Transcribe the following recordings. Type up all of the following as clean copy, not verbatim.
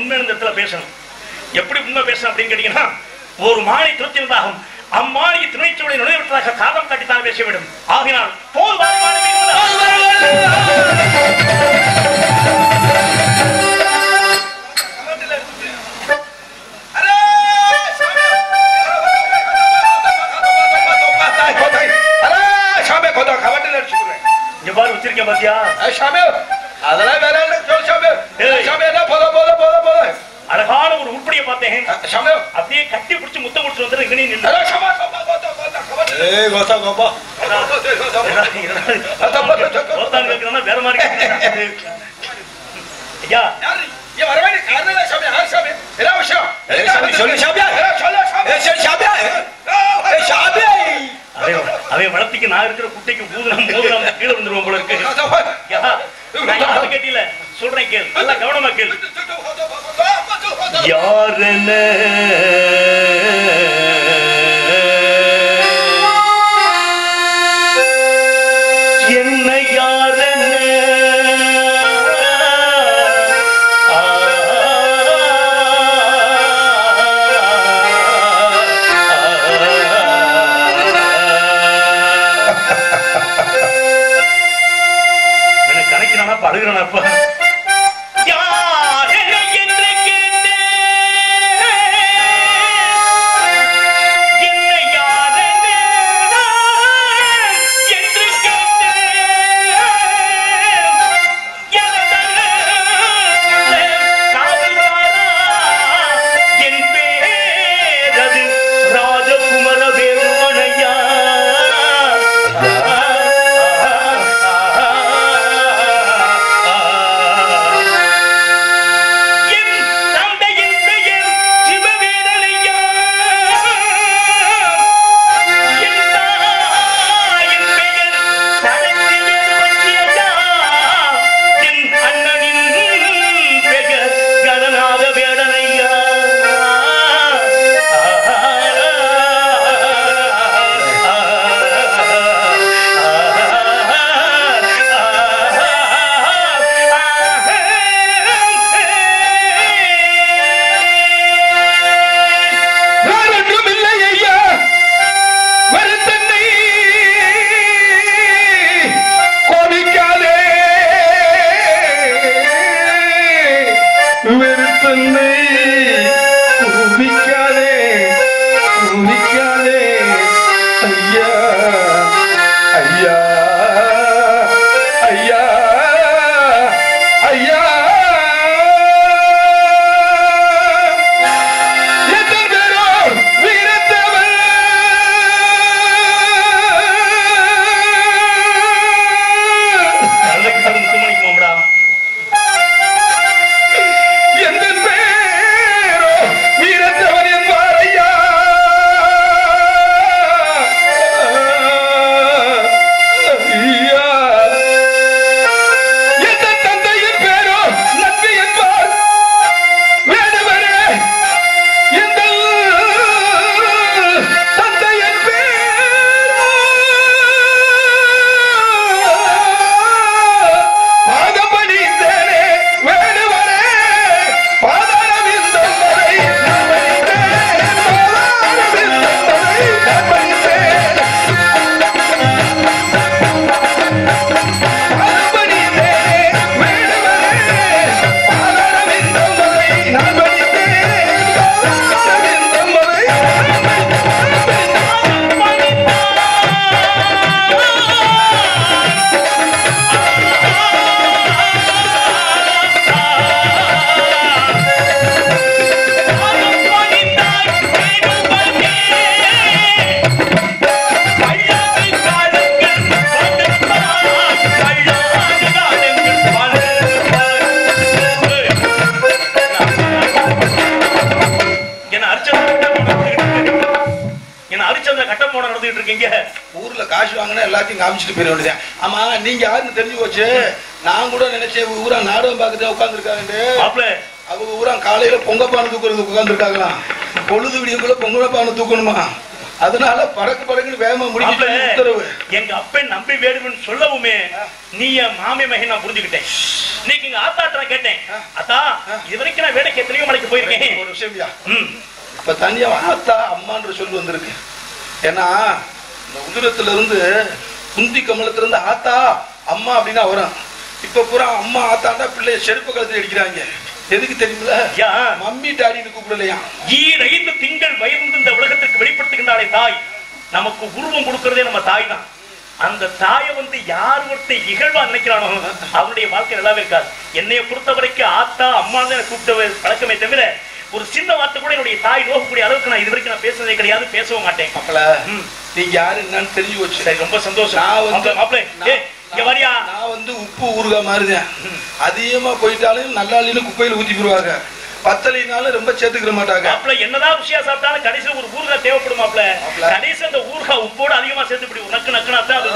உண்மை இந்த இடத்துல பேசணும். எப்படி உண்மை பேசணும் அப்படின்னு கேட்டீங்கன்னா, ஒரு மாலை திருத்தினதாகும் அம்மாளிகை திருநெல்வேலியை நுழைவதற்காக காரணம் காட்டித்தான் பேச வேண்டும். ஆகினால் போர் எவ்வாறு வச்சிருக்கேன் பாத்தியா? அதெல்லாம் வேற அழகான ஒரு உருப்படியை பார்த்தேன். அப்படியே கட்டி பிடிச்சு முத்தம் கொடுத்து வந்து இங்கே நின்று வேற மாதிரி ஐயா அவன் வளர்த்திக்கு நான் இருக்கிற குட்டைக்கு பூதனம் மோதிரம் கீழே வந்துருவோம் போல இருக்கு. கேட்டில சொல்றேன் கேள், நல்லா கவனமா கேள். யாரென என்ன யாரென கணக்கினானா பழுகிறானப்பா. ஊர்ல காசு வாங்கினா எல்லாத்தையும் காமிச்சிட்டு போயிட வேண்டியது. ஆமா, நீங்க யாருன்னு தெரிஞ்சு போச்சு. நான் கூட நினைச்சேன் ஊரா நாடகம் பார்க்கறதுக்கு உட்காந்துருக்காங்க. அவங்க ஊரா காலையில பொங்கப்பானை தூக்குறதுக்கு உட்காந்துருக்காங்களாம். பொழுது விடியக்குள்ள பொங்கப்பானை தூக்கணுமா? அதனால பறக்குன்னு வேகமா முடிக்க உத்தரவு. எங்க அப்பன் நம்பி வேடுவன் சொல்லவுமே நீ என் மாமி மகன் நான் புரிஞ்சுக்கிட்டேன். இன்னைக்கு எங்க ஆத்தாட்ட கேட்டேன், அத்தா இது வரைக்கும் நான் வேலைக்கு எத்தனையோ மலைக்கு போயிருக்கேன். ஒரு விஷயம்யா, இப்ப தனியா ஆத்தா அம்மான்ற சொல்லு வந்திருக்கு. ஏன்னா இந்த உதிரத்துல இருந்து குந்தி கமலத்துல இருந்து ஆத்தா அம்மா அப்படின்னா வரும். இப்ப பூரா அம்மா ஆத்தாண்டா பிள்ளைய செருப்பு கழுத்துல அடிக்கிறாங்க. எதுக்கு தெரியுமில? மம்மி டாடின்னு கூப்பிடலையா. 5 திங்கள் வயது இந்த உலகத்திற்கு வெளிப்படுத்துகின்றாலே தாய். நமக்கு உருவம் கொடுக்கிறதே நம்ம தாய் தான். அந்த தாயை யார் ஒருத்தர் இகழ்வா நினைக்கிறானோ அவருடைய வாழ்க்கை நல்லாவே இருக்காது. என்னைய பொறுத்த வரைக்கும் ஆத்தா அம்மான்னு கூப்பிட்ட பழக்கமே தவிர ஒரு சின்ன வார்த்தை கூட என்னுடைய தாய் நோக்கக்கூடிய அளவுக்கு நான் இது வரைக்கும் நான் பேசுனதே கிடையாது, பேசவும் மாட்டேன். அப்பல நீங்க யாரு என்னன்னு தெரிஞ்சு வச்சு. சரி, ரொம்ப சந்தோஷம். நான் உப்பு ஊறுகா மாதிரிதான். அதிகமா போயிட்டாலும் நல்லா இல்லைன்னு குப்பையில ஊத்தி போடுவாங்க. பத்தலைனாலும் ரொம்ப சேர்த்துக்கிற மாட்டாங்க. அப்பல என்னதான் விஷயம் சாப்பிட்டாலும் கடைசியில் ஒரு ஊறுகாய் தேவைப்படும். மாப்ள கடைசி அந்த ஊறுகாய் உப்போட அதிகமா சேர்த்து இப்படி நக்கு நக்குனாத்தான் அது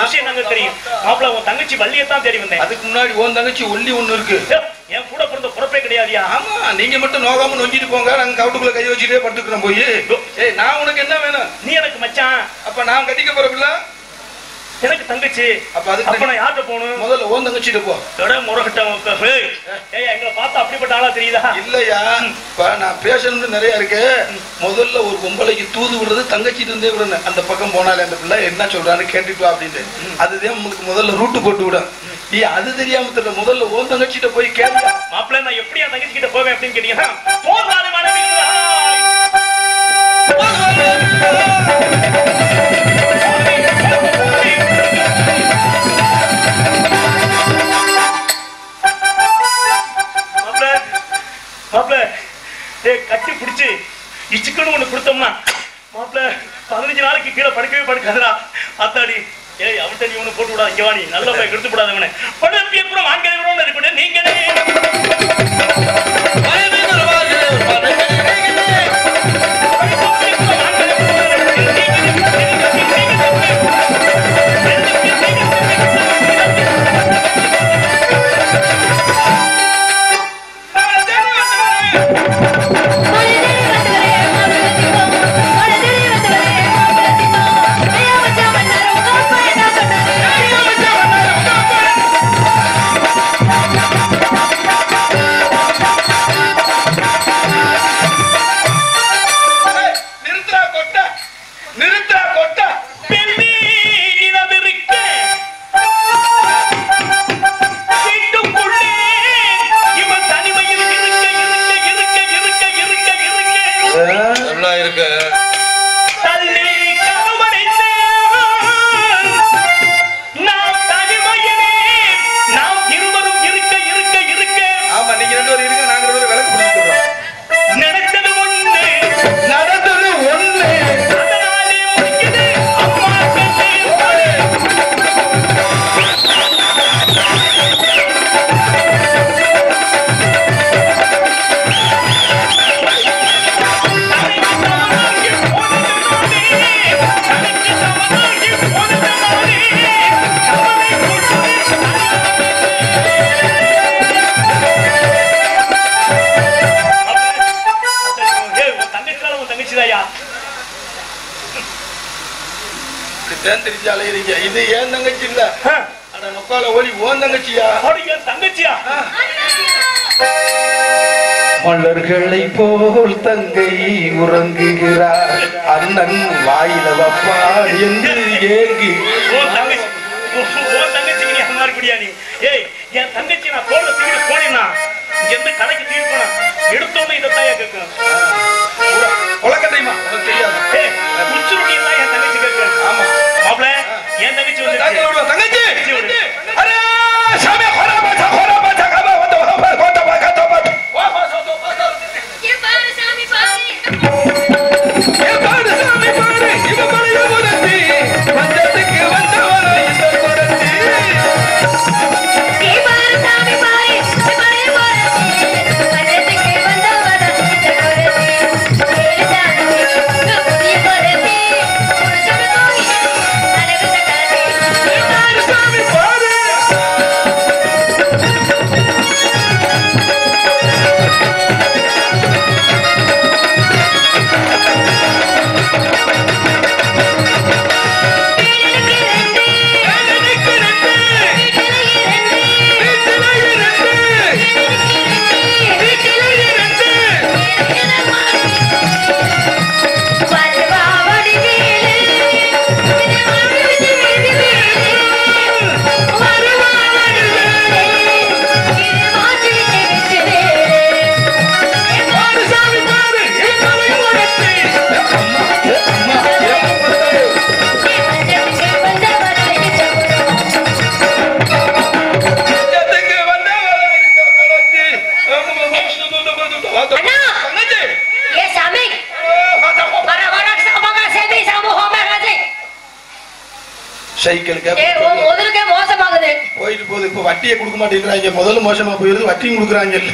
விஷயம் நாங்க தெரியும். மாப்ள உன் தங்கச்சி வள்ளியத்தான் தேடி வந்தேன். அதுக்கு முன்னாடி உன் தங்கச்சி ஒல்லி ஒண்ணு இருக்கு. என் கூட பிறந்த பொறுப்பே கிடையாதியா? ஆமா, நீங்க மட்டும் நோகாம நொஞ்சிட்டு போங்க, நாங்க கவுட்டுக்குள்ள கை வச்சுட்டே படுத்துக்கிறோம் போய். ஏய், நான் உனக்கு என்ன வேணும்? நீ எனக்கு மச்சான். அப்ப நான் கட்டிக்க போறப்பில்ல, எனக்கு தங்கச்சி. அப்ப நான் யார்கிட்ட போகணும்? முதல்ல ஓன் தங்கச்சிட்டு போ. எங்களை பார்த்தா அப்படிப்பட்ட ஆளா தெரியுதா? இல்லையா, இப்ப நான் பேசணும்னு நிறைய இருக்கு. முதல்ல ஒரு பொம்பளைக்கு தூது விடுறது தங்கச்சிட்டு இருந்தே விடணும். அந்த பக்கம் போனாலே அந்த பிள்ளை என்ன சொல்றான்னு கேட்டுட்டு வா அப்படின்ட்டு. அதுதான் உங்களுக்கு முதல்ல ரூட்டு போட்டு விடும். நீ அது தெரியாம தெரியல, முதல்ல ஓன் தங்கச்சிட்ட போய் கேள்வி. மாப்பிள்ள நான் எப்படி என் தங்கச்சி கிட்ட போவேன் அப்படின்னு கேட்டீங்கன்னா, போதாது மனைவி கட்டி பிடிச்சு இச்சுக்குன்னு ஒண்ணு கொடுத்தோம்னா மாப்பிள்ள 15 நாளைக்கு கீழே படுக்கவே படுக்காதடா. அத்தாடி ஏய் அவட்ட நீ ஒண்ணு போட்டு விடாத, இங்க வாணி நல்ல போய் எடுத்து விடாதவனே படுப்பிய கூட ஆண்களை விட இருக்கட்டும். நீங்களே இது ஏன் தங்கச்சி இல்ல, ஓடி ஓன் தங்கச்சியா? தங்கச்சியா? மலர்களை போல் தங்கை உறங்குகிறார், அண்ணன் வாயில வப்பா என்று ஏங்கி. தங்கச்சிக்கு நீ அந்த மாதிரி குடியா நீ? ஏய், என் தங்கச்சி நான் தோல்ல தூக்கிட்டு போனேன்னா இங்க இருந்து கடைக்கு தூக்கிட்டு போனா எடுத்தோன்னு இந்த தாயா கேட்கும். உலகத்தையுமா உனக்கு தெரியாது. குச்சுருடைய தான் என் தங்கச்சி கேட்கும். ஆமா மாப்பிள்ள, என் தங்கச்சி வந்து தங்கச்சி வந்த தங்கச்சி ஏ சாமி வர வர சமக சேதி சமூகமே ராஜே சைக்கிள் முதலுக்கே மோசமாகுது போயிட்டு போகுது. இப்ப வட்டியை கொடுக்க மாட்டேங்கிறாங்க. முதல்ல மோசமா போயிருது, வட்டியும் கொடுக்குறாங்க இல்ல.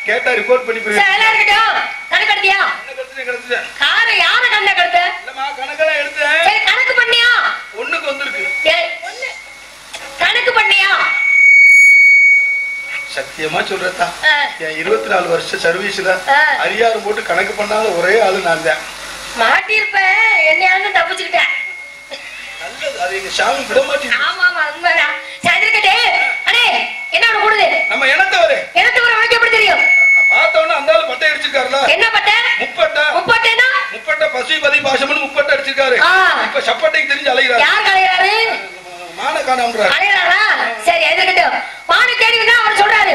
கேட்டா ரிப்போர்ட் பண்ணி கணக்கெடுத்தியா? காரை யார கண்ண கெடுத்த? கணக்கெல்லாம் எடுத்தேன். சரி கணக்கு பண்ணியா? ஒண்ணுக்கு வந்திருக்கு. கணக்கு பண்ணியா? சத்தியமா சொல்றதா, என் 24 வருஷ சர்வீஸ்ல அரியாரம் போட்டு கணக்கு பண்ணாத ஒரே ஆளு நான் தான். மாட்டிருப்ப என்னையாவது தப்பிச்சுக்கிட்டேன். நல்லது, அது எங்க சாமி விட மாட்டேங்குது. ஆமா ஆமா உண்மைதான். சரி இருக்கட்டே. அடே என்ன ஒண்ணு கூடுது? நம்ம இனத்தவரே. இனத்தவரை உனக்கு எப்படி தெரியும்? பார்த்தோன்னா அந்த ஆளு பட்டை அடிச்சிருக்காருல. என்ன பட்டை? முப்பட்டை. முப்பட்டைனா? முப்பட்டை பசுபதி பாசமன் முப்பட்டை அடிச்சிருக்காரு. இப்ப சப்பட்டைக்கு தெரிஞ்சு அலைகிறாரு. யார் அலைகிறாரு? மான காணாமறாரு. அலைகிறாரா? சரி எதுக்கிட்டோம் மான தேடி வந்தா அவர் சொல்றாரு.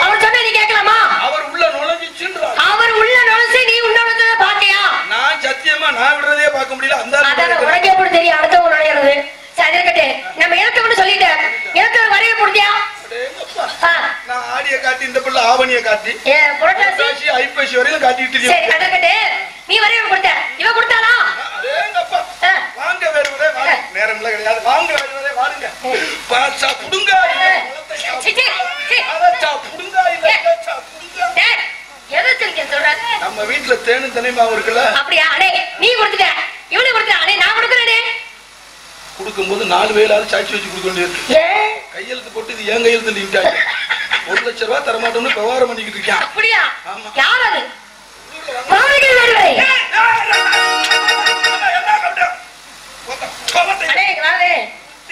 அவர் சொன்னா நீ கேட்கலாமா? அவர் உள்ள நுழைஞ்சிச்சுன்றாரு. அவர் உள்ள நுழைஞ்சு நீ உள்ள நுழைஞ்சத பாத்தியா? நான் சத்தியமா நான் விடுறதே பார்க்க முடியல. அந்த அதான் உனக்கு எப்படி தெரியும் அடுத்தவங்க நுழையிறது? சரி இருக்கட்டே. நம்ம இனத்தவன்னு சொல்லிட்டேன். இனத்தவர் வரைய முடியா? நான் ஆடிய காட்டி இந்த பிள்ளை ஆவணிய காட்டி புரட்டாசி ஐப்பசி வரையிலும் காட்டிட்டு சரி அதற்கட்டே நீ வரைய கொடுத்த இவ கொடுத்தாளா? வாங்க வேறுவரே வாங்க. நேரம் இல்ல கிடையாது. வாங்க வேறுவரே வாருங்க. பாச்சா புடுங்க நம்ம வீட்டுல தேனும் தனிமாவும் இருக்குல்ல. அப்படியா? அடே நீ கொடுத்துட்ட இவனு கொடுத்த. அடே நான் கொடுக்குறேனே. கொடுக்கும்போது 4 வேளாவது சாட்சி வச்சு கொடுக்க வேண்டியிருக்கு. கையெழுத்து போட்டு இது ஏன் கையெழுத்து நீட்டாங்க. 1 லட்சம் ரூபாய் தரமாட்டோம்னு விவகாரம் பண்ணிக்கிட்டு இருக்கேன். அப்படியா? யார் அது?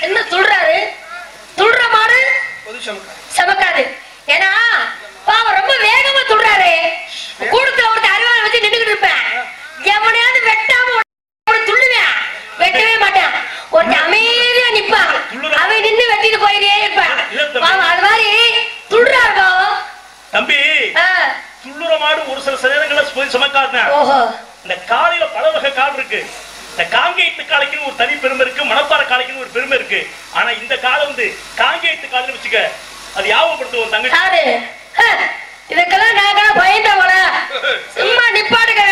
என்ன சொல்றாரு? துள்ற மாடு சமக்காது. ஏன்னா பாவம் ரொம்ப வேகமா துள்றாரு. கூடத்துல ஒருத்த அருவாள் வச்சு நின்றுகிட்டு இருப்பேன். எவனையாவது வெட்டாம துள்ளுவேன். வெட்டவே மாட்டேன். ஒரு அமைதியா நிப்பான். அவன் நின்று வெட்டிட்டு போயிட்டே இருப்பான். அது மாதிரி துள்றாரு பாவம். தம்பி துள்ளுற மாடு ஒரு சில நேரங்கள்ல போய் சமக்காதுனா. இந்த காலையில பல வகை கால் இருக்கு. இந்த காங்கேயத்து காலைக்குன்னு ஒரு தனி பெருமை இருக்கு, மணப்பாறை காலைக்குன்னு ஒரு பெருமை இருக்கு. ஆனா இந்த காலை வந்து காங்கேயத்து காலைன்னு வச்சுக்க, அது யாவப்படுத்துவோம் தங்கச்சி. இதுக்கெல்லாம் நாங்க பயந்தவன சும்மா நிப்பாட்டுங்க.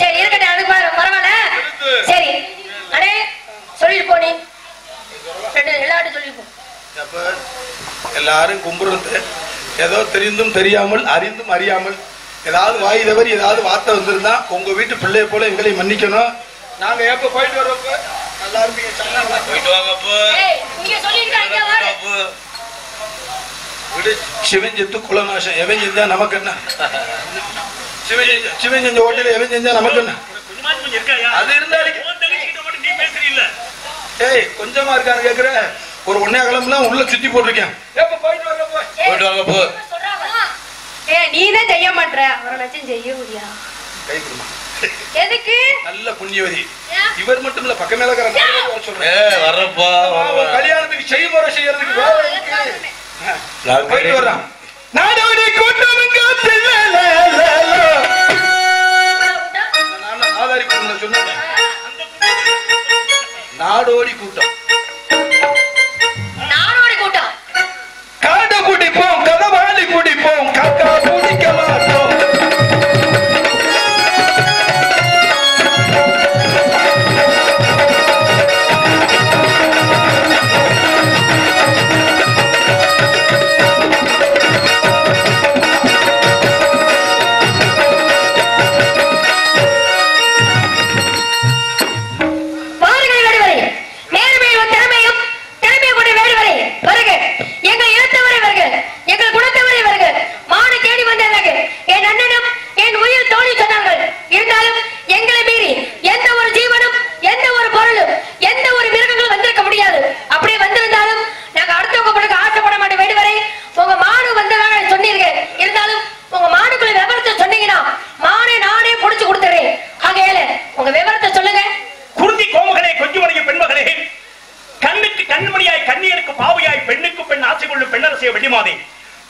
சரி இருக்கட்டே, அது பரவாயில்ல. சரி அடே சொல்லிட்டு போ. நீ எல்லாரும் சொல்லிட்டு போ. எல்லாரும் கும்புறது ஏதோ தெரிந்தும் தெரியாமல் அறிந்தும் அறியாமல் ஏதாவது வாய் தவறி ஏதாவது வார்த்தை வந்திருந்தா உங்க வீட்டு பிள்ளைய போல எங்களை மன்னிக்கணும். நாங்க எப்ப போயிட்டு வரோம் நல்லா இருப்பீங்க. போயிட்டு வாங்கப்போ. சிவன் செத்து குலநாசம் எவன் செஞ்சா நமக்கு என்ன? சிவன் செஞ்ச ஹோட்டல் எவன் செஞ்சா நமக்கு என்ன? அது இருந்தாலும் ஏய் கொஞ்சமா இருக்கான்னு கேக்குற. ஒரு ஒன்னே கிளம்புலாம் உள்ள சுத்தி போட்டிருக்கேன். போயிட்டு வாங்க போ. நீதான் செய்ய மாட்ட. அவரை லட்சம் செய்ய முடியா? கை கொடுமா. எதுக்கு? நல்ல புண்ணியவதி. இவர் மட்டும் இல்ல பக்கம் மேல சொல்றேன். வர்றப்பா கல்யாணத்துக்கு செய்முறை செய்யறதுக்கு போயிட்டு வர்றான். நாடோடி கூட்டம் ஆதாரி கூட்டம் சொன்ன நாடோடி கூட்டம். நாடோடி கூட்டம் காட குடிப்போம், கதவாளி குடிப்போம், காக்கா குடிக்க மாட்டோம்.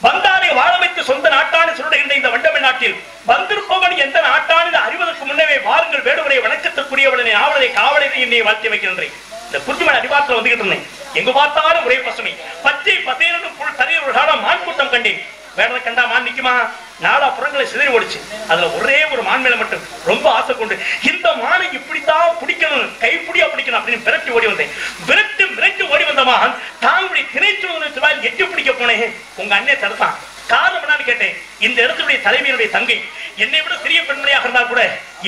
வந்தாரை வாழ வைத்து சொந்த நாட்டான சொல்லுகின்ற இந்த வண்டமிழ் நாட்டில் வந்திருப்பவன் எந்த நாட்டான அறிவதற்கு முன்னவே வாருங்கள் வேடுவரை வணக்கத்திற்குரியவளனை ஆவலை காவலரை என்னை வாழ்த்தி வைக்கின்றேன். இந்த குறிஞ்சிமலை அடிவாரத்தில் வந்துகிட்டு இருந்தேன். எங்கு பார்த்தாலும் ஒரே பசுமை, பச்சை பசேரனும் புல் தரையில் ஒரு காலம் மான் கூட்டம் கண்டேன். வேற கண்டா மான் நிக்குமா? நாலா புறங்களை சிதறி ஓடிச்சு. அதுல ஒரே ஒரு மான் மேல மட்டும் ரொம்ப ஆசை கொண்டு இந்த மானை இப்படித்தான் பிடிக்கணும், கைப்பிடியா பிடிக்கணும் அப்படின்னு விரட்டி ஓடி வந்தேன். விரட்டி ஓடி வந்த மான் தாங்களுடைய திணைச்சுவால் எட்டி பிடிக்க போனேன். உங்க அண்ணே தடுத்தான். காரணம் என்னன்னு கேட்டேன். இந்த இடத்துடைய தலைமையினுடைய தங்கை என்னை விட சிறிய பெண்மணியாக இருந்தா கூட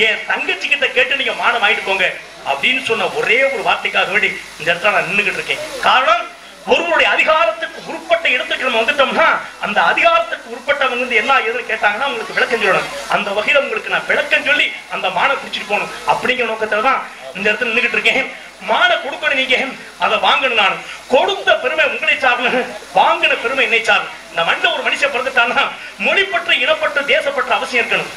என் தங்கச்சி கிட்ட கேட்டு நீங்க மானம் ஆயிட்டு போங்க அப்படின்னு சொன்ன ஒரே ஒரு வார்த்தைக்காக வேண்டி இந்த இடத்துல நான் நின்றுகிட்டு இருக்கேன். காரணம், ஒருவருடைய அதிகாரத்துக்கு உட்பட்ட இடத்துக்கு நம்ம வந்துட்டோம்னா அந்த அதிகாரத்துக்கு உட்பட்டவங்க வந்து என்ன எதுன்னு கேட்டாங்கன்னா உங்களுக்கு விளக்கம் சொல்லணும். அந்த வகையில உங்களுக்கு நான் விளக்கம் சொல்லி அந்த மானை குடிச்சிட்டு போகணும் அப்படிங்கிற நோக்கத்துல தான் இந்த இடத்துல நின்றுகிட்டு இருக்கேன். மானை கொடுக்கணும், நீங்க அதை வாங்கணும். நான் கொடுத்த பெருமை உங்களை சார்ந்து, வாங்கின பெருமை என்னை சார்ந்து. இந்த மண்ணில் ஒரு மனுஷன் பிறந்துட்டான்னா மொழிப்பற்று இனப்பற்று தேசப்பற்று அவசியம் இருக்கணும்.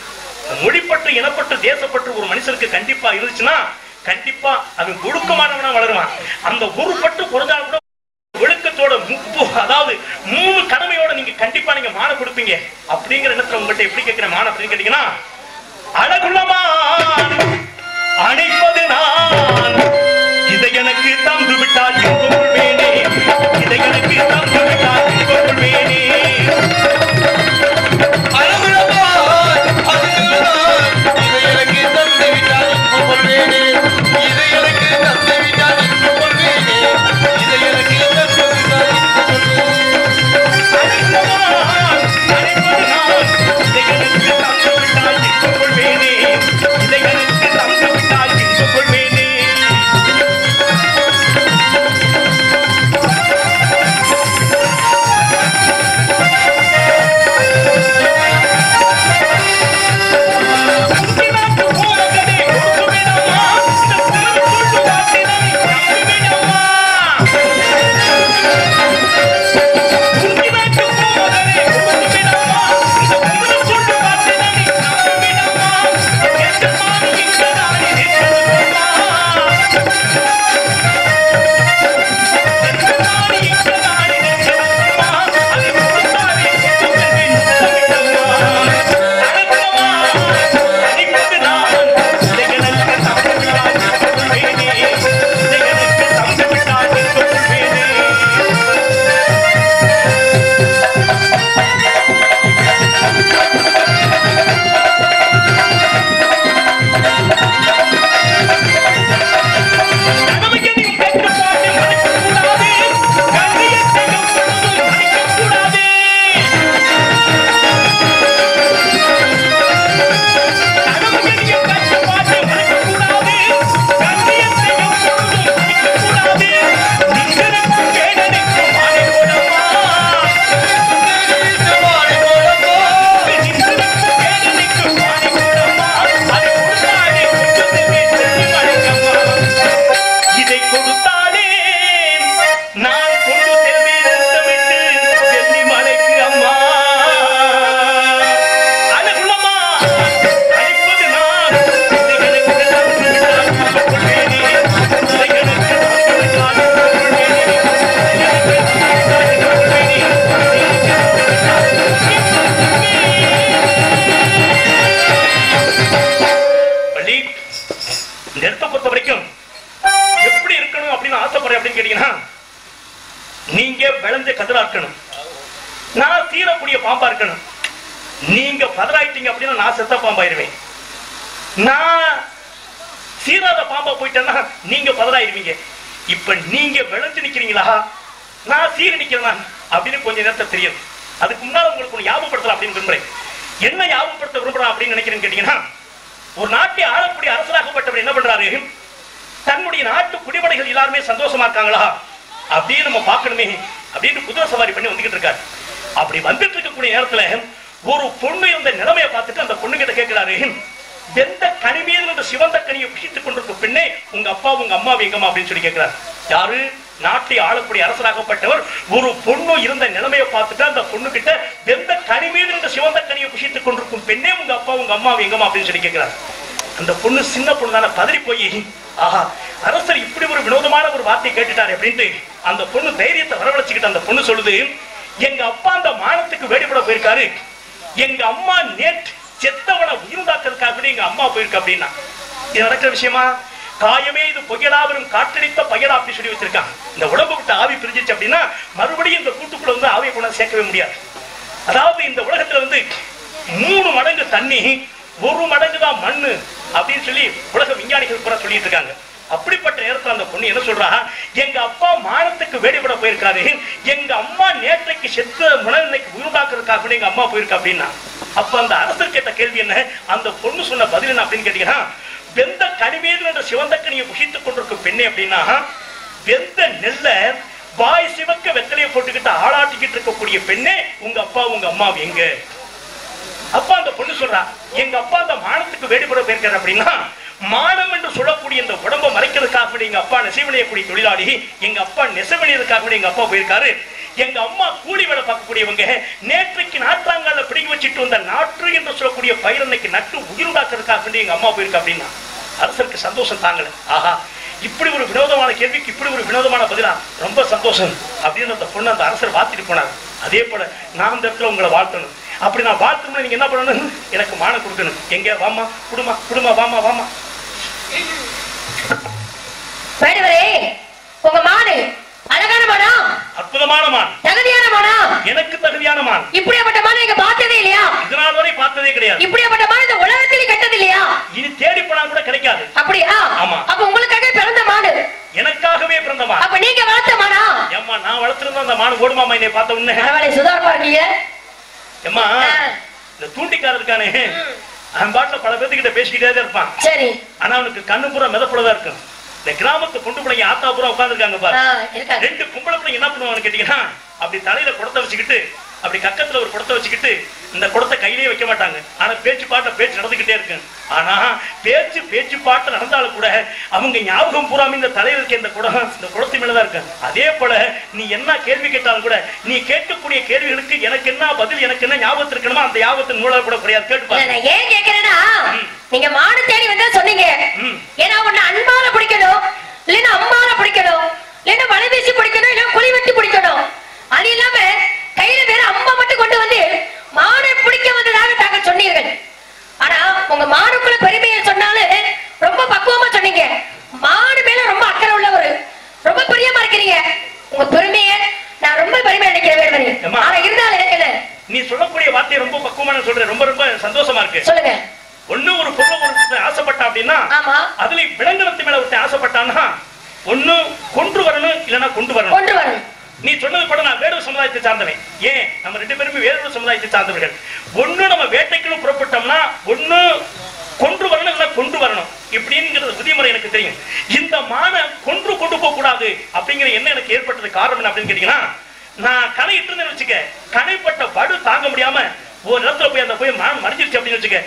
மொழிப்பற்று இனப்பற்று தேசப்பற்று ஒரு மனுஷனுக்கு கண்டிப்பா இருந்துச்சுன்னா கண்டிப்பா அவன் ஒழுக்கமானவனா வளருவான். அந்த ஒரு பட்டு குறைஞ்சா கூட ஒழுக்கத்தோட அதாவது 3 கடமையோட நீங்க கண்டிப்பா நீங்க மான கொடுப்பீங்க அப்படிங்கிற இடத்துல உங்கள்கிட்ட எப்படி கேட்கிற மான அப்படின்னு கேட்டீங்கன்னா, அழகுள்ளமான் அணைப்பது நான், இதை எனக்கு தந்து விட்டால் கொள்வேனே, இதை எனக்கு தந்து விட்டால் கொள்வேனே. நீங்க விளைஞ்ச கதிரா இருக்கணும், நான் சீரக்கூடிய பாம்பா இருக்கணும். நீங்க பதறாயிட்டீங்க அப்படின்னா நான் செத்த பாம்பாயிருவேன். நான் சீராத பாம்பா போயிட்டேன்னா நீங்க பதறாயிருவீங்க. இப்ப நீங்க விளைஞ்சு நிக்கிறீங்களா, நான் சீர நிக்கிறேன் அப்படின்னு கொஞ்ச நேரத்தை தெரியும். அதுக்கு முன்னால உங்களுக்கு ஞாபகப்படுத்தலாம் அப்படின்னு விரும்புறேன். என்ன ஞாபகப்படுத்த விரும்புறேன் அப்படின்னு நினைக்கிறேன்னு கேட்டீங்கன்னா, ஒரு நாட்டை ஆளக்கூடிய அரசராகப்பட்டவர் என்ன பண்றாரு, தன்னுடைய நாட்டு குடிமடைகள் எல்லாருமே சந்தோஷமா இருக்காங்களா அப்படின்னு நம்ம பார்க்கணுமே அப்படின்னு குதிரை சவாரி பண்ணி வந்துகிட்டு இருக்காரு. அப்படி வந்துட்டு இருக்கக்கூடிய நேரத்துல ஒரு பொண்ணு இருந்த நிலைமையை பார்த்துட்டு அந்த பொண்ணு கிட்ட கேட்கிறாரு, எந்த கனிமீது என்ற சிவந்த கனியை பிடித்துக் கொண்டிருக்கும் பெண்ணே உங்க அப்பா உங்க அம்மா எங்கம்மா அப்படின்னு சொல்லி கேட்கிறார். யாரு? நாட்டை ஆளக்கூடிய அரசராகப்பட்டவர் ஒரு பொண்ணு இருந்த நிலைமையை பார்த்துட்டு அந்த பொண்ணு கிட்ட எந்த கனிமீது என்ற சிவந்த கனியை பிடித்துக் கொண்டிருக்கும் பெண்ணே உங்க அப்பா உங்க அம்மா எங்கம்மா அப்படின்னு சொல்லி கேட்கிறார். அந்த பொண்ணு சின்ன பொண்ணு தானே, பதறி போய் ஆஹா அரசர் இப்படி ஒரு வினோதமான ஒரு வார்த்தையை கேட்டுட்டாரு அப்படின்ட்டு அந்த பொண்ணு தைரியத்தை வரவழைச்சுக்கிட்டு அந்த பொண்ணு சொல்லுது, எங்க அப்பா அந்த மானத்துக்கு வேடிப்பட போயிருக்காரு, எங்க அம்மா நேற்று செத்தவனை உயிர்ந்தாக்கிறதுக்காக எங்க அம்மா போயிருக்கு அப்படின்னா. இது நடக்கிற விஷயமா? காயமே இது பொய்யடாவரும் காற்றடித்த பையடா அப்படி சொல்லி வச்சிருக்காங்க. இந்த உடம்பு விட்டு ஆவி பிரிஞ்சிச்சு அப்படின்னா மறுபடியும் இந்த கூட்டுக்குள்ள வந்து ஆவியை கொண்டு சேர்க்கவே முடியாது. அதாவது இந்த உலகத்துல வந்து 3 மடங்கு தண்ணி 1 மடங்கு தான் மண்ணு அப்படின்னு சொல்லி உலக விஞ்ஞானிகள் கூட சொல்லிட்டு இருக்காங்க. அப்படிப்பட்ட நேரத்தில் அந்த பொண்ணு என்ன சொல்றா, எங்க அப்பா மானத்துக்கு வேடிபட போயிருக்காரு, எங்க அம்மா நேற்றைக்கு செத்த முனன்னைக்கு உருவாக்குறதுக்காக எங்க அம்மா போயிருக்கா அப்படின்னா. அப்ப அந்த அரசர் கேட்ட கேள்வி என்ன, அந்த பொண்ணு சொன்ன பதில் என்ன அப்படின்னு கேட்டீங்கன்னா, வெந்த கனிமேல் என்ற சிவந்தக்கனியை புகித்துக் கொண்டிருக்கும் பெண்ணே அப்படின்னா, வெந்த நெல்ல வாய் சிவக்க வெத்தலையை போட்டுக்கிட்டு ஆளாட்டிக்கிட்டு இருக்கக்கூடிய பெண்ணே உங்க அப்பா உங்க அம்மா எங்க? அப்பா அந்த பொண்ணு சொல்றா, எங்க அப்பா அந்த மானத்துக்கு வேடிபட போயிருக்காரு அப்படின்னா, மானம் என்று சொல்லக்கூடிய இந்த உடம்பை மறைக்கிறதுக்காக எங்க அப்பா நெசவணியக்கூடிய தொழிலாளி, எங்க அப்பா நெசவணியதுக்காக எங்க அப்பா போயிருக்காரு. எங்க அம்மா கூலி வேலை பார்க்கக்கூடியவங்க, நேற்றைக்கு நாற்றாங்கால பிடிக்க வச்சுட்டு வந்த நாற்று என்று சொல்லக்கூடிய பயிரன்னைக்கு நட்டு உயிர்டாக்கிறதுக்காக எங்க அம்மா போயிருக்கா அப்படின்னா. அரசருக்கு சந்தோஷம் தாங்கல. ஆஹா, இப்படி ஒரு வினோதமான கேள்விக்கு இப்படி ஒரு வினோதமான பதிலா, ரொம்ப சந்தோஷம் அப்படின்னு அந்த பொண்ணு அந்த அரசர் வாழ்த்திட்டு போனார். அதே போல நான் அந்த இடத்துல உங்களை வாழ்த்தணும். அப்படி நான் வாழ்த்தணும்னா நீங்க என்ன பண்ணணும், எனக்கு மானம் கொடுக்கணும். எங்க வாமா குடுமா குடுமா வாமா வாமா. உங்க மாடு அழகான மானா, அற்புதமான மான், தகுதியான மானா, எனக்கு தகுதியான மான். இப்படியாப்பட்ட மானை நீங்க பார்த்ததே இல்லையா? இதனால் வரை பார்த்ததே கிடையாது. இப்படியாப்பட்ட மான் இந்த உலகத்திலே கட்டது இல்லையா? இனி தேடி போனா கூட கிடைக்காது. அப்படியா? ஆமா. அப்ப உங்களுக்காக பிறந்த மாடு, எனக்காகவே பிறந்த மான். அப்ப நீங்க வளர்த்த மானா? ஏம்மா, நான் வளர்த்திருந்தா அந்த மான் ஓடுமாமா என்னை பார்த்த உடனே? பரவாயில்லை, சுதாரமா இருக்கீங்க. ஏம்மா, இந்த தூண்டிக்காரர் இருக்கானே, அவன் பாட்டுல பல பேர்த்துக்கிட்ட பேசிக்கிட்டே தான் இருப்பான். சரி. ஆனா அவனுக்கு கண்ணு பூரா மிதப்புலதான் இருக்கும். இந்த கிராமத்து பொண்டு பிள்ளைங்க ஆத்தா பூரா உட்கார்ந்துருக்காங்க பாரு. 2 பொம்பளை பிள்ளைங்க என்ன பண்ணுவாங்கன்னு கேட்டீங்கன்னா, அப்படி தலையில குடத்தை வச்சுக்கிட்டு, அப்படி கக்கத்துல ஒரு குடத்தை வச்சுக்கிட்டு, இந்த குடத்தை கையிலேயே வைக்க மாட்டாங்க. ஆனா பேச்சு நடந்துகிட்டே இருக்கு. ஆனா பேச்சு பாட்டு நடந்தாலும் கூட அவங்க ஞாபகம் பூராம இந்த தலையில இருக்க இந்த குடத்து மேலதான் இருக்கு. அதே போல நீ என்ன கேள்வி கேட்டாலும் கூட, நீ கேட்கக்கூடிய கேள்விகளுக்கு எனக்கு என்ன பதில், எனக்கு என்ன ஞாபகத்தில் இருக்கணுமோ அந்த ஞாபகத்தின் மூலம் கூட கிடையாது. கேட்டு ஏன் கேட்கிறேன்னா, நீங்க மாடு தேடி வந்தா சொன்னீங்க. ஏன்னா உன்னை அன்பால பிடிக்கணும், இல்லைன்னா அம்மால பிடிக்கணும், இல்லைன்னா வலை வீசி பிடிக்கணும், இல்லைன்னா குழி வெட்டி பிடிக்கணும். அது இல்லாம கையில வேற அம்மா மட்டும் கொண்டு வந்து மாடை பிடிக்க வந்ததாக தாங்க சொன்னீர்கள். ஆனா உங்க மாடுக்குள்ள பெருமையை சொன்னாலும் ரொம்ப பக்குவமா சொன்னீங்க. மாடு மேல ரொம்ப அக்கறை உள்ளவர், ரொம்ப பிரியமா இருக்கிறீங்க. உங்க பெருமையை நான் ரொம்ப பெருமையா நினைக்கிறேன். ஆனா இருந்தாலும் நீ சொல்லக்கூடிய வார்த்தையை ரொம்ப பக்குவமான சொல்றேன். ரொம்ப ரொம்ப சந்தோஷமா இருக்கு. சொல்லுங்க. ஒண்ணு ஒரு பொருள் ஒரு ஆசைப்பட்டா அப்படின்னா, அதுல விலங்கினத்து மேல ஒருத்தன் ஆசைப்பட்டான்னா, ஒண்ணு கொண்டு வரணும், இல்லைன்னா கொண்டு வரணும். நீ சொன்னது கூட நான் வேறு சமுதாயத்தை சார்ந்தவன். ஏன், நம்ம 2 பேருமே வேறு சமுதாயத்தை சார்ந்தவர்கள். ஒண்ணு நம்ம வேட்டைக்குன்னு புறப்பட்டோம்னா, ஒண்ணு கொண்டு வரணும், இல்ல கொண்டு வரணும். இப்படிங்கிறது விதிமுறை எனக்கு தெரியும். இந்த மானை கொண்டு போக கூடாது அப்படிங்கிற என்ன எனக்கு ஏற்பட்டது காரணம் என்ன அப்படின்னு கேட்டீங்கன்னா, நான் கனையிட்டு இருந்தேன்னு வச்சுக்க, கனைப்பட்ட படு தாங்க முடியாம ஒரு இடத்துல போய் அந்த போய் மான் மறைஞ்சிருச்சு அப்படின்னு வச்சுக்க,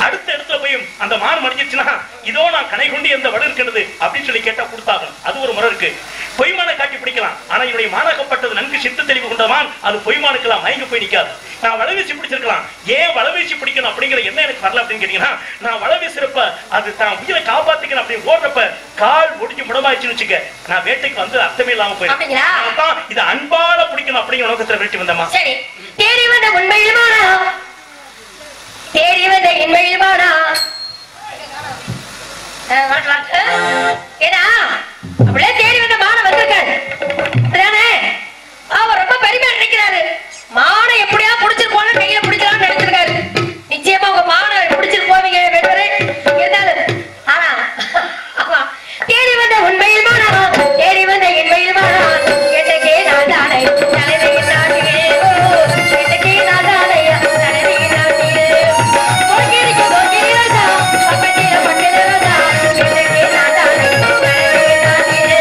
அடுத்த இடத்துல போய் அந்த மான் மடிஞ்சிருச்சுன்னா, இதோ நான் கனை கொண்டு எந்த வடு இருக்கிறது அப்படின்னு சொல்லி கேட்டா கொடுத்தாகணும். அது ஒரு முறை இருக்கு. பொய்மான காட்டி பிடிக்கலாம். ஆனா என்னுடைய மானாக்கப்பட்டது நன்கு சித்த தெளிவு கொண்டவான், அது பொய்மானுக்கெல்லாம் மயங்கி போய் நிக்காது. நான் வளவீசி பிடிச்சிருக்கலாம். ஏன் வளவீசி பிடிக்கணும் அப்படிங்கிற என்ன எனக்கு வரல அப்படின்னு கேட்டீங்கன்னா, நான் வளவீசிறப்ப அது தான் உயிரை காப்பாத்திக்கணும் அப்படின்னு ஓடுறப்ப கால் ஒடிஞ்சு முடமாயிடுச்சுன்னு வச்சுக்க, நான் வேட்டைக்கு வந்து அர்த்தமே இல்லாம போயிருக்கேன். இது அன்பால பிடிக்கணும் அப்படிங்கிற நோக்கத்துல வேட்டி வந்தமா. சரி, தேடி வந்த உண்மையிலுமானா, தேடி வந்த உண்மையிலுமானா, ஏன்னா அப்படியே தேடி வந்த மான வந்திருக்காரு. அவர் ரொம்ப பெருமையா நினைக்கிறாரு. மானை எப்படியா பிடிச்சிருப்போம், கையில பிடிச்சலாம்னு நினைச்சிருக்காரு. நிச்சயமா உங்க மானை பிடிச்சிட்டு போவீங்க இருந்தாலும். ஆனா தேடி வந்த உண்மையில் மானா, தேடி வந்த உண்மையில் மானா, எட்டக்கே நான் தானே தலைமையில் நாட்டியே, எட்டக்கே நான் தானே தலைமையில் நாட்டியே, போக்கிரிக்கு போக்கிரி ராஜா, பக்கத்தில பக்கத்தில ராஜா, எட்டக்கே நான் தானே தலைமையில் நாட்டியே,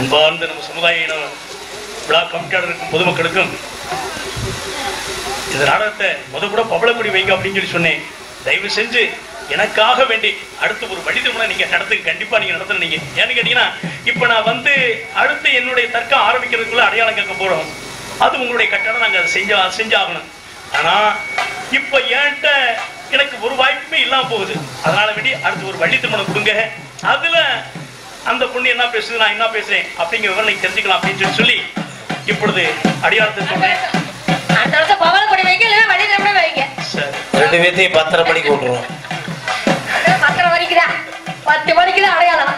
அன்பார்ந்த நம்ம சமுதாய விழா கமிட்டியாளருக்கும் பொதுமக்களுக்கும் இந்த நாடகத்தை கூட பவளக்குடி வைங்க அப்படின்னு சொல்லி சொன்னேன். தயவு செஞ்சு எனக்காக வேண்டி அடுத்து ஒரு வழி திருமணம் நீங்க நடத்துங்க, கண்டிப்பா நீங்க நடத்தணும். நீங்க ஏன்னு கேட்டீங்கன்னா இப்ப நான் அடுத்து என்னுடைய தர்க்கம் ஆரம்பிக்கிறதுக்குள்ள அடையாளம் கேட்க போறோம். அது உங்களுடைய கட்டணம், நாங்க அதை செஞ்சாகணும். ஆனா இப்ப என்கிட்ட எனக்கு ஒரு வாய்ப்புமே இல்லாம போகுது. அதனால வேண்டி அடுத்து ஒரு வழி திருமணம் கொடுங்க. அதுல அந்த பொண்ணு என்ன பேசுது, நான் என்ன பேசுறேன் அப்படிங்கிற விவரம் நீங்க தெரிஞ்சுக்கலாம் அப்படின்னு சொல்லி இப்பொழுது அடையாளத்தை சொல்றேன். பவளக்குடி வைங்க, இல்லைன்னா வழி திருமணம் வைங்க. ரெண்டு பேர்த்தையும் 10:30 மணிக்கு விட்டுருவோம். 10:30 மணிக்கு தான், 10 மணிக்கு தான் அடையாளம்.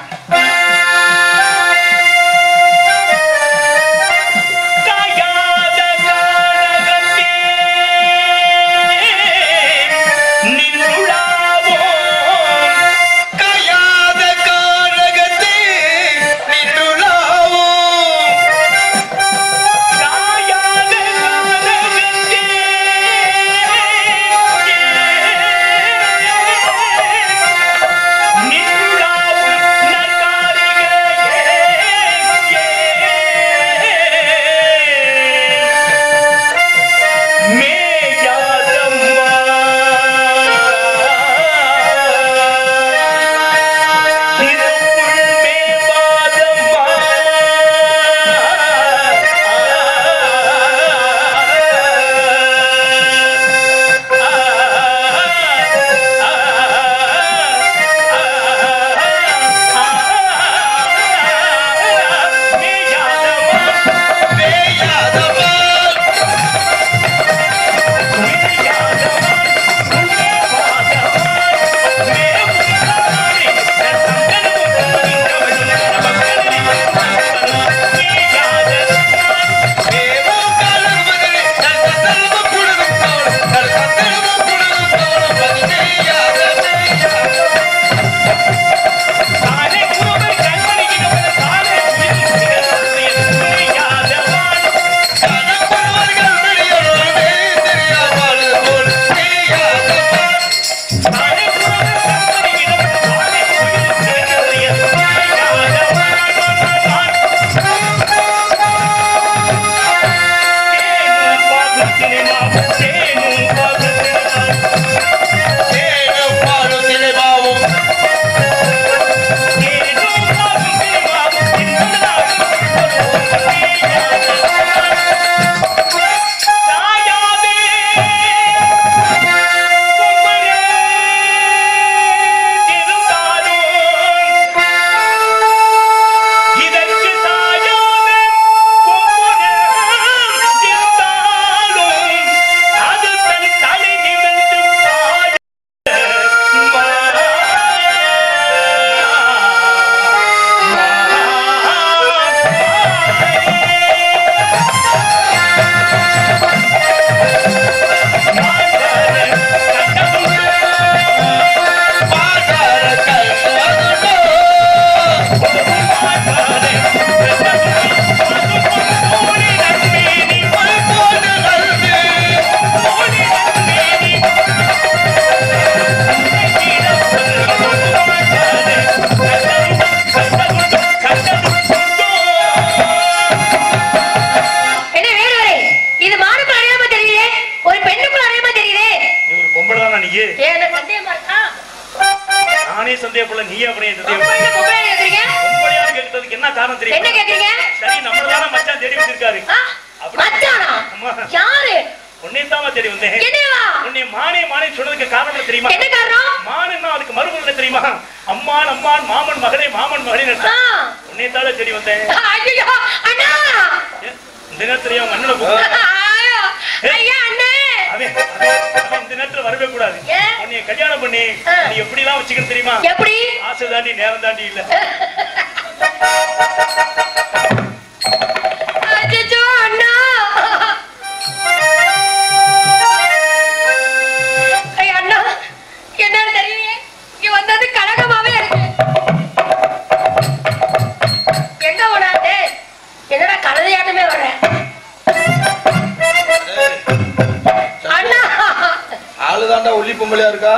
ஒல்லி பொம்பளையா இருக்கா,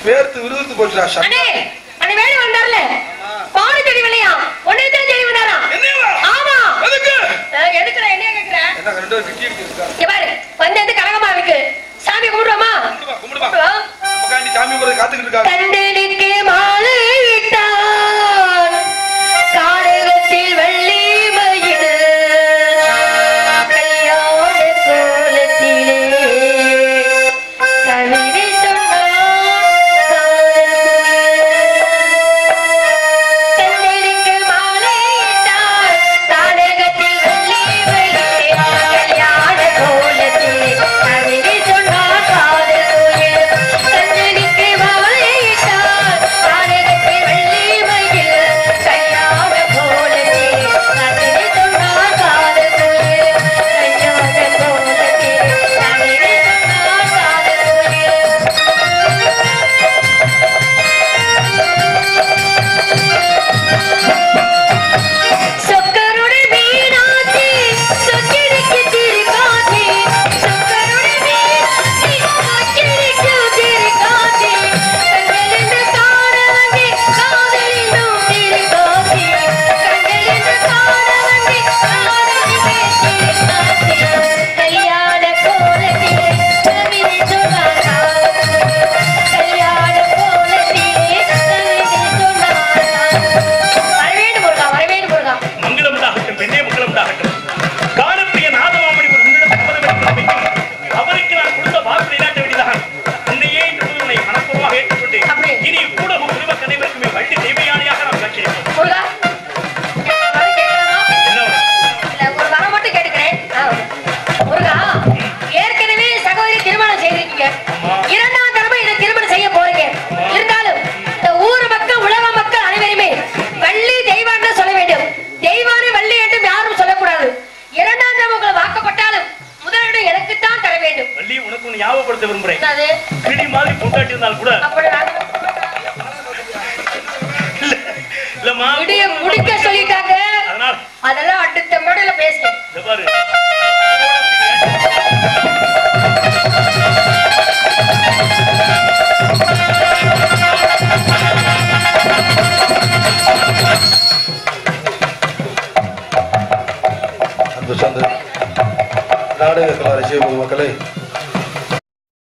பேர்த்து விருதுக்கு போச்சுடா. அண்ணே, அண்ணே வேணு வந்தார்ல, பானை தேடி வரலையா? உன்னை தான் தேடி வந்தாரா? என்னையவா? ஆமா. எதுக்கு? எதுக்குடா என்னைய கேக்குற? என்ன ரெண்டு பேரும் விக்கி இருக்கா? இங்க பாரு, வந்து கலகமா இருக்கு. சாமி கும்பிடுவோமா? கும்பிடுவா. உட்கார்ந்து சாமி கும்பிட காத்துக்கிட்டு இருக்காங்க. கண்டலுக்கு மாலை இட்டான் காரகத்தில் வள்ளி மயிடு கல்யாண கோலத்திலே கவிதை சொன்னான் கண்டலுக்கு மாலை இட்டான் காரகத்தில் வள்ளி மயிடு கல்யாண கோலத்திலே கவிதை சொன்னான் காதல் கோயில் கண்டலுக்கு மாலை இட்டான் காரகத்தில் வள்ளி மயிடு கல்யாண கோலத்திலே கவிதை சொன்னான் காதல் கோயில் கல்யாண கோலத்திலே கவிதை சொன்னான் காதல் கோயில் சொக்கருடைய மீனாட்சி சொக்கிருக்கு திருக்காட்சி சொக்கருடைய மீனாட்சி சொக்கிருக்கு திருக்காட்சி கண்களின்று காண வந்தே காதலினும் திருக்காட்சி கண்களின்று காண வந்தே காதலினும் திருக்காட்சி கல்யாண கோலத்திலே கவிதை சொன்னார் கல்யாண கோலத்திலே கவிதை சொன்னார் வரவேண்டு முருகா மங்களம் உண்டாகட்டும், பெண்ணே மங்களம் உண்டாகட்டும். காலப்பிரிய நாதமாமணி ஒரு உன்னிடம் சம்மதம் அவருக்கு நான் கொடுத்த வாக்கு நிலைநாட்ட வேண்டியதான். உன்னையே இந்த புதுவனை மனப்பூர்வமாக ஏற்றுக்கொண்டு அப்படி. இனி கூட குடும்ப அனைவருக்குமே வள்ளி தெய்வயானியாக நாம் கட்சியிருக்கோம். முருகா வர கேட்கலாமா? என்ன ஒரு இல்ல, ஒரு வரம் மட்டும் கேட்டுக்கிறேன். முருகா, ஏற்கனவே சகோதரி திருமணம் செய்திருக்கீங்க. இரண்டாம் தடவை இதை திருமணம் செய்ய போறீங்க. இருந்தாலும் இந்த ஊர் மக்கள், உலக மக்கள் அனைவருமே வள்ளி தெய்வான்னு சொல்ல வேண்டும். தெய்வானை வள்ளி என்றும் யாரும் சொல்லக்கூடாது. இரண்டாம் தடவை உங்களை வாக்கப்பட்டாலும் முதலிடம் எனக்குத்தான் தர வேண்டும். வள்ளி உனக்கு ஒண்ணு ஞாபகப்படுத்த விரும்புறேன். என்னது? கிளி மாதிரி பொண்டாட்டி இருந்தால் கூட அப்படி நான் இல்லம்மா விடிய முடிக்க சொல்லிட்டாங்க. அதனால் அதெல்லாம் அடுத்த முறையில பேசுறேன். இந்த பாரு அன்பு சார்ந்த நாடக கலாரசிய மக்களை